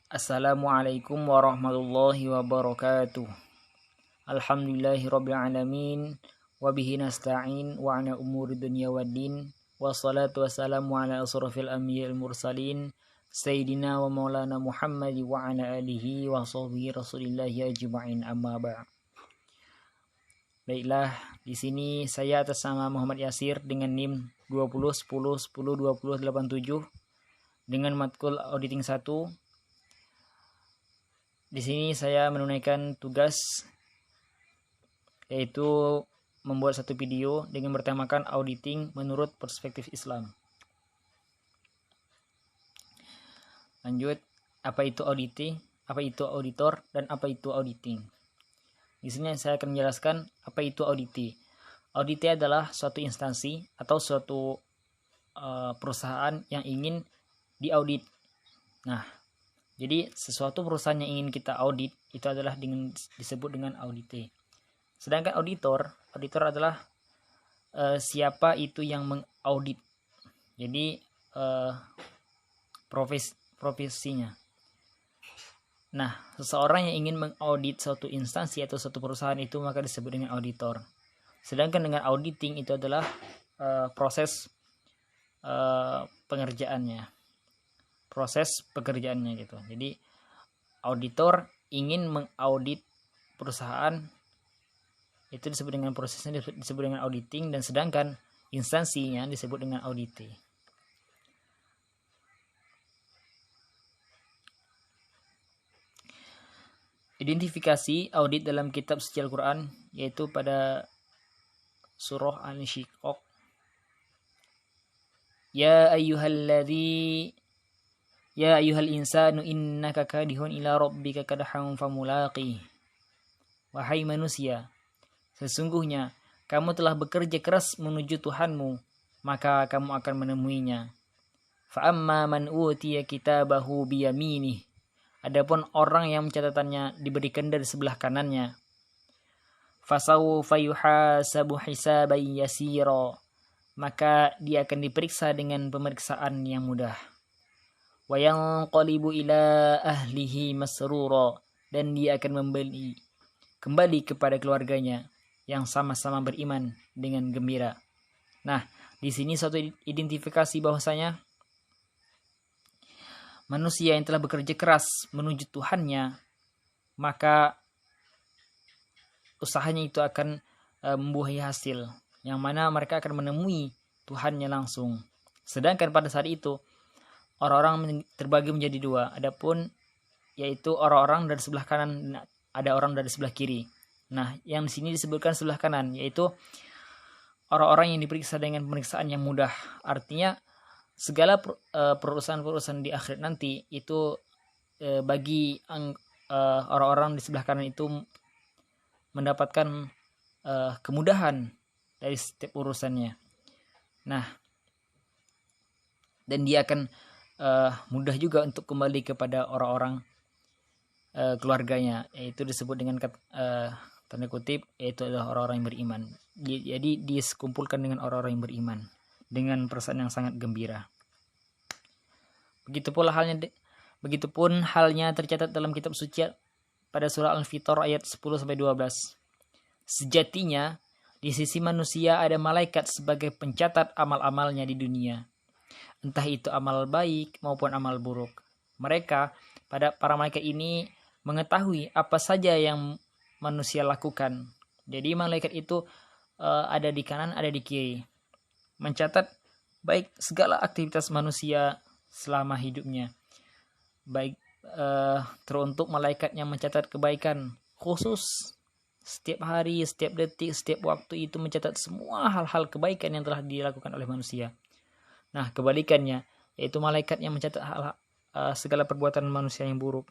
Assalamualaikum warahmatullahi wabarakatuh. Alhamdulillahirabbil alamin wa bihi nasta'in wa ala umuri dunya waddin. Wassalatu wassalamu ala asrofil anbiya'il mursalin sayyidina wa maulana Muhammad wa ala alihi wa sahbihi rasulillahi ajma'in, amma ba'd. Baiklah, di sini saya atas nama Muhammad Yasir dengan NIM 20 10 10 20 87 dengan matkul auditing 1. Di sini saya menunaikan tugas yaitu membuat satu video dengan bertemakan auditing menurut perspektif Islam. Lanjut, apa itu auditing, apa itu auditor, dan apa itu auditing. Di sini saya akan menjelaskan apa itu auditing. Auditing adalah suatu instansi atau suatu perusahaan yang ingin diaudit. Nah, jadi sesuatu perusahaan yang ingin kita audit itu adalah disebut dengan audite. Sedangkan auditor adalah siapa itu yang mengaudit. Jadi profesinya. Nah, seseorang yang ingin mengaudit suatu instansi atau suatu perusahaan itu maka disebut dengan auditor. Sedangkan dengan auditing itu adalah proses pekerjaannya gitu. Jadi auditor ingin mengaudit perusahaan, itu disebut dengan prosesnya disebut dengan auditing, dan sedangkan instansinya disebut dengan audite. Identifikasi audit dalam kitab suci Al-Quran yaitu pada surah Al-Insyiqaq. Ya ayyuhal insanu innaka kadihun ila rabbika kadhan famulaqih. Wahai manusia, sesungguhnya kamu telah bekerja keras menuju Tuhanmu, maka kamu akan menemuinya. Fa amma man utiya kitabahu biyaminih. Adapun orang yang catatannya diberikan dari sebelah kanannya, fasawfa yuhasabu hisaban yasira, maka dia akan diperiksa dengan pemeriksaan yang mudah. Wa yanqalibu ila ahlihi masrura, dan dia akan kembali kepada keluarganya yang sama-sama beriman dengan gembira. Nah, di sini suatu identifikasi bahwasanya manusia yang telah bekerja keras menuju Tuhannya, maka usahanya itu akan membuahai hasil, yang mana mereka akan menemui Tuhannya langsung. Sedangkan pada saat itu orang-orang terbagi menjadi dua, adapun yaitu orang-orang dari sebelah kanan, ada orang dari sebelah kiri. Nah, yang di sini disebutkan sebelah kanan yaitu orang-orang yang diperiksa dengan pemeriksaan yang mudah. Artinya segala perusahaan-perusahaan di akhirat nanti itu bagi orang-orang di sebelah kanan itu mendapatkan kemudahan dari setiap urusannya. Nah, dan dia akan mudah juga untuk kembali kepada orang-orang keluarganya, yaitu disebut dengan tanda kutip yaitu adalah orang-orang yang beriman. Jadi dikumpulkan dengan orang-orang yang beriman dengan perasaan yang sangat gembira. Begitupun halnya tercatat dalam kitab suci pada surah Al-Fitor ayat 10-12. Sejatinya di sisi manusia ada malaikat sebagai pencatat amal-amalnya di dunia, entah itu amal baik maupun amal buruk. Para malaikat ini mengetahui apa saja yang manusia lakukan. Jadi malaikat itu ada di kanan, ada di kiri, mencatat baik segala aktivitas manusia selama hidupnya. Baik teruntuk malaikat yang mencatat kebaikan khusus setiap hari, setiap detik, setiap waktu itu mencatat semua hal-hal kebaikan yang telah dilakukan oleh manusia. Nah, kebalikannya yaitu malaikat yang mencatat segala perbuatan manusia yang buruk.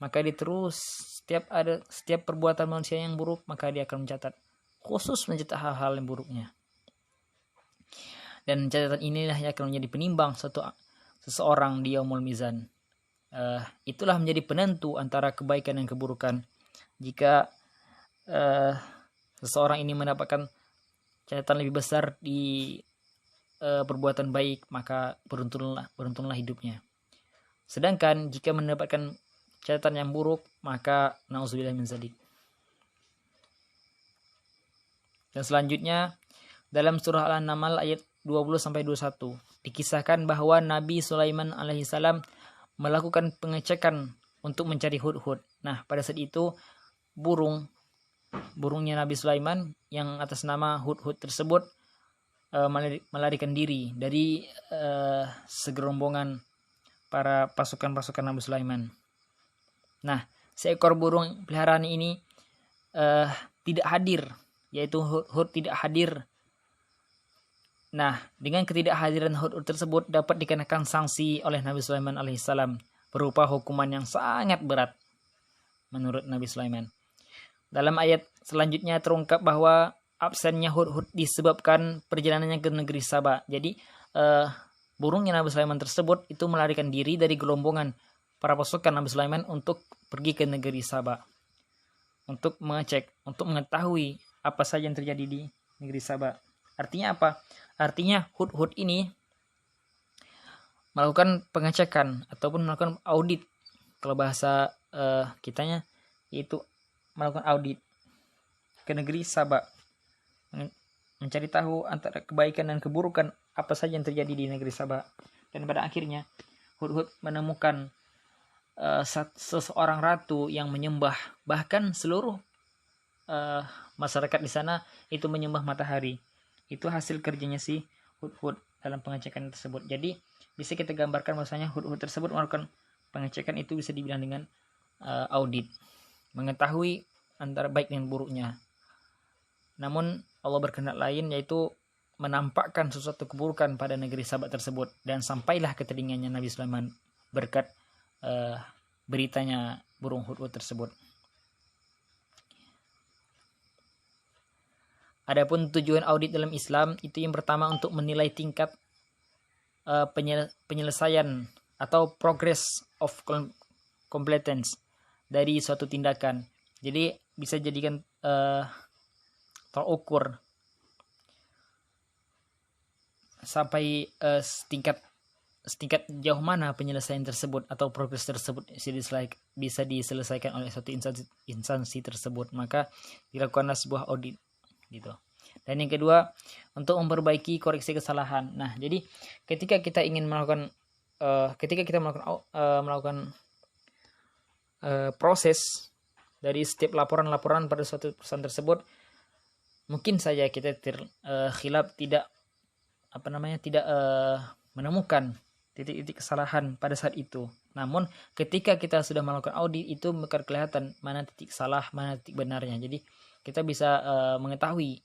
Maka dia terus setiap perbuatan manusia yang buruk, maka dia akan mencatat, khusus mencatat hal-hal yang buruknya. Dan catatan inilah yang akan menjadi penimbang seseorang di yaumul mizan. Itulah menjadi penentu antara kebaikan dan keburukan. Jika seseorang ini mendapatkan catatan lebih besar di perbuatan baik, maka beruntunglah hidupnya. Sedangkan jika mendapatkan catatan yang buruk, maka nauzubillah min dzalik. Dan selanjutnya dalam surah Al-Naml ayat 20-21 dikisahkan bahwa Nabi Sulaiman alaihissalam melakukan pengecekan untuk mencari hudhud. Nah, pada saat itu burungnya Nabi Sulaiman yang atas nama hudhud tersebut melarikan diri dari segerombongan para pasukan-pasukan Nabi Sulaiman. Nah, seekor burung peliharaan ini tidak hadir, yaitu hudhud tidak hadir. Nah, dengan ketidakhadiran hudhud tersebut dapat dikenakan sanksi oleh Nabi Sulaiman alaihissalam berupa hukuman yang sangat berat menurut Nabi Sulaiman. Dalam ayat selanjutnya terungkap bahwa absennya hudhud disebabkan perjalanannya ke negeri Saba. Jadi burungnya Nabi Sulaiman tersebut itu melarikan diri dari gelombongan para pasukan Nabi Sulaiman untuk pergi ke negeri Saba untuk mengecek, untuk mengetahui apa saja yang terjadi di negeri Saba. Artinya apa? Artinya hudhud ini melakukan pengecekan ataupun melakukan audit. Kalau bahasa kitanya yaitu melakukan audit ke negeri Saba, mencari tahu antara kebaikan dan keburukan apa saja yang terjadi di negeri Saba. Dan pada akhirnya hudhud menemukan seseorang ratu yang menyembah, bahkan seluruh masyarakat di sana itu menyembah matahari. Itu hasil kerjanya si hudhud dalam pengecekan tersebut. Jadi bisa kita gambarkan bahwasanya hudhud tersebut melakukan pengecekan itu bisa dibilang dengan audit, mengetahui antara baik dan buruknya. Namun Allah berkehendak lain, yaitu menampakkan sesuatu keburukan pada negeri Saba tersebut, dan sampailah ke telinganya Nabi Sulaiman berkat beritanya burung hudhud tersebut. Adapun tujuan audit dalam Islam itu yang pertama untuk menilai tingkat penyelesaian atau progress of competence dari suatu tindakan. Jadi bisa jadikan tolak ukur sampai setingkat jauh mana penyelesaian tersebut atau progres tersebut bisa diselesaikan oleh suatu instansi tersebut. Maka dilakukanlah sebuah audit gitu. Dan yang kedua, untuk memperbaiki koreksi kesalahan. Nah, jadi ketika kita ingin melakukan melakukan proses dari setiap laporan-laporan pada suatu perusahaan tersebut, mungkin saja kita khilaf tidak menemukan titik-titik kesalahan pada saat itu. Namun ketika kita sudah melakukan audit, itu bakal kelihatan mana titik salah, mana titik benarnya. Jadi kita bisa mengetahui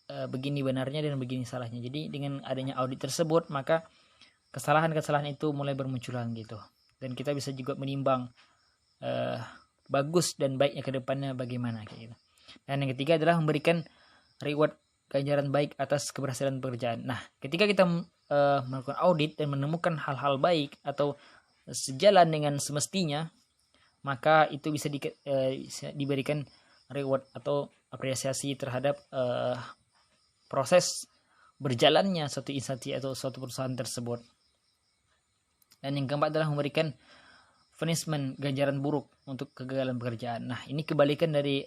begini benarnya dan begini salahnya. Jadi dengan adanya audit tersebut, maka kesalahan-kesalahan itu mulai bermunculan gitu. Dan kita bisa juga menimbang bagus dan baiknya ke depannya bagaimana kayak gitu. Dan yang ketiga adalah memberikan reward, ganjaran baik atas keberhasilan pekerjaan. Nah, ketika kita melakukan audit dan menemukan hal-hal baik atau sejalan dengan semestinya, maka itu bisa diberikan reward atau apresiasi terhadap proses berjalannya suatu instansi atau suatu perusahaan tersebut. Dan yang keempat adalah memberikan punishment, ganjaran buruk untuk kegagalan pekerjaan. Nah, ini kebalikan dari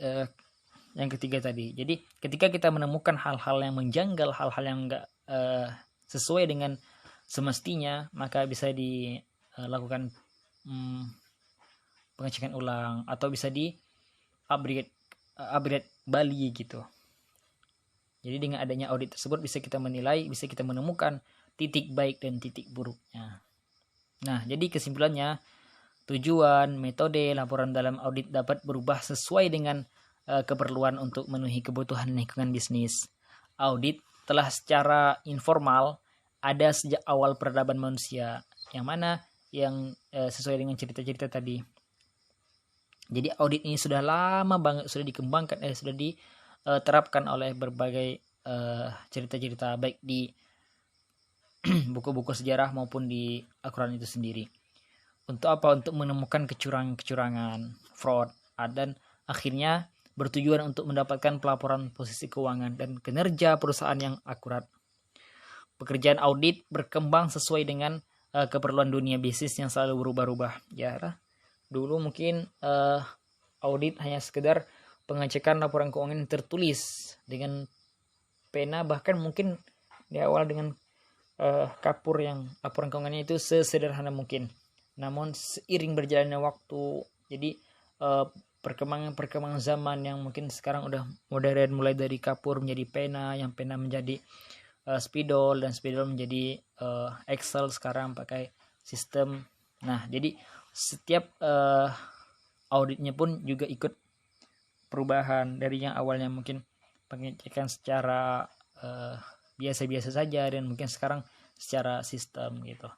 yang ketiga tadi. Jadi ketika kita menemukan hal-hal yang menjanggal, hal-hal yang enggak sesuai dengan semestinya, maka bisa dilakukan pengecekan ulang atau bisa di upgrade Bali gitu. Jadi dengan adanya audit tersebut bisa kita menilai, bisa kita menemukan titik baik dan titik buruknya. Nah, jadi kesimpulannya, tujuan, metode, laporan dalam audit dapat berubah sesuai dengan keperluan untuk memenuhi kebutuhan lingkungan bisnis. Audit telah secara informal ada sejak awal peradaban manusia, yang mana yang sesuai dengan cerita-cerita tadi. Jadi audit ini sudah lama banget sudah dikembangkan, sudah diterapkan oleh berbagai cerita-cerita baik di buku-buku sejarah maupun di Al-Quran itu sendiri. Untuk apa? Untuk menemukan kecurangan, fraud, dan akhirnya bertujuan untuk mendapatkan pelaporan posisi keuangan dan kinerja perusahaan yang akurat. Pekerjaan audit berkembang sesuai dengan keperluan dunia bisnis yang selalu berubah-ubah. Ya lah, dulu mungkin audit hanya sekedar pengecekan laporan keuangan yang tertulis dengan pena, bahkan mungkin di awal dengan kapur yang laporan keuangannya itu sesederhana mungkin. Namun seiring berjalannya waktu, jadi perkembangan zaman yang mungkin sekarang udah modern, mulai dari kapur menjadi pena, yang pena menjadi spidol, dan spidol menjadi Excel sekarang pakai sistem. Nah, jadi setiap auditnya pun juga ikut perubahan dari yang awalnya mungkin pengecekan secara biasa-biasa saja, dan mungkin sekarang secara sistem gitu.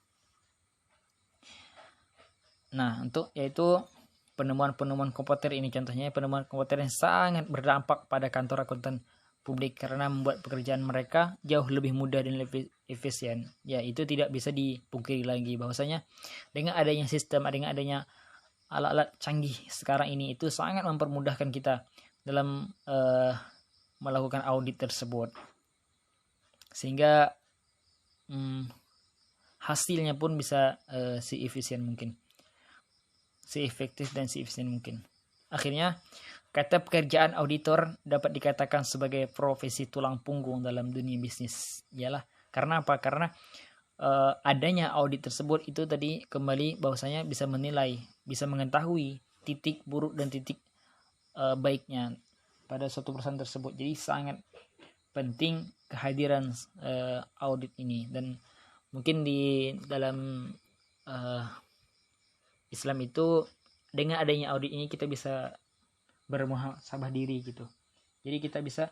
Nah, untuk yaitu penemuan-penemuan komputer ini, contohnya penemuan komputer yang sangat berdampak pada kantor akuntan publik karena membuat pekerjaan mereka jauh lebih mudah dan lebih efisien. Ya, itu tidak bisa dipungkiri lagi bahwasanya dengan adanya sistem, dengan adanya alat-alat canggih sekarang ini, itu sangat mempermudahkan kita dalam melakukan audit tersebut, sehingga hasilnya pun bisa seefisien mungkin, seefektif dan seefisien mungkin. Akhirnya kata pekerjaan auditor dapat dikatakan sebagai profesi tulang punggung dalam dunia bisnis. Ialah karena apa? Karena adanya audit tersebut itu tadi kembali bahwasanya bisa menilai, bisa mengetahui titik buruk dan titik baiknya pada suatu perusahaan tersebut. Jadi sangat penting kehadiran audit ini, dan mungkin di dalam Islam itu dengan adanya audit ini kita bisa bermuhasabah diri gitu. Jadi kita bisa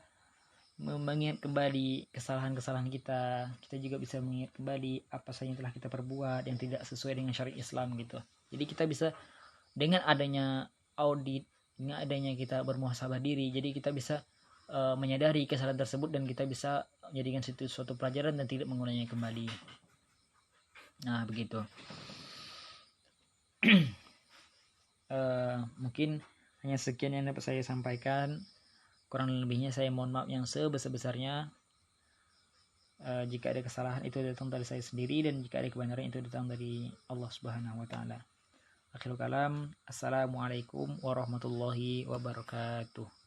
mengingat kembali kesalahan-kesalahan kita. Kita juga bisa mengingat kembali apa saja yang telah kita perbuat yang tidak sesuai dengan syariat Islam gitu. Jadi kita bisa dengan adanya audit, dengan adanya kita bermuhasabah diri, jadi kita bisa menyadari kesalahan tersebut dan kita bisa menjadikan suatu pelajaran dan tidak mengulanginya kembali. Nah, begitu. Mungkin hanya sekian yang dapat saya sampaikan. Kurang lebihnya saya mohon maaf yang sebesar-besarnya. Jika ada kesalahan itu datang dari saya sendiri, dan jika ada kebenaran itu datang dari Allah Subhanahu wa taala. Akhirul kalam, assalamualaikum warahmatullahi wabarakatuh.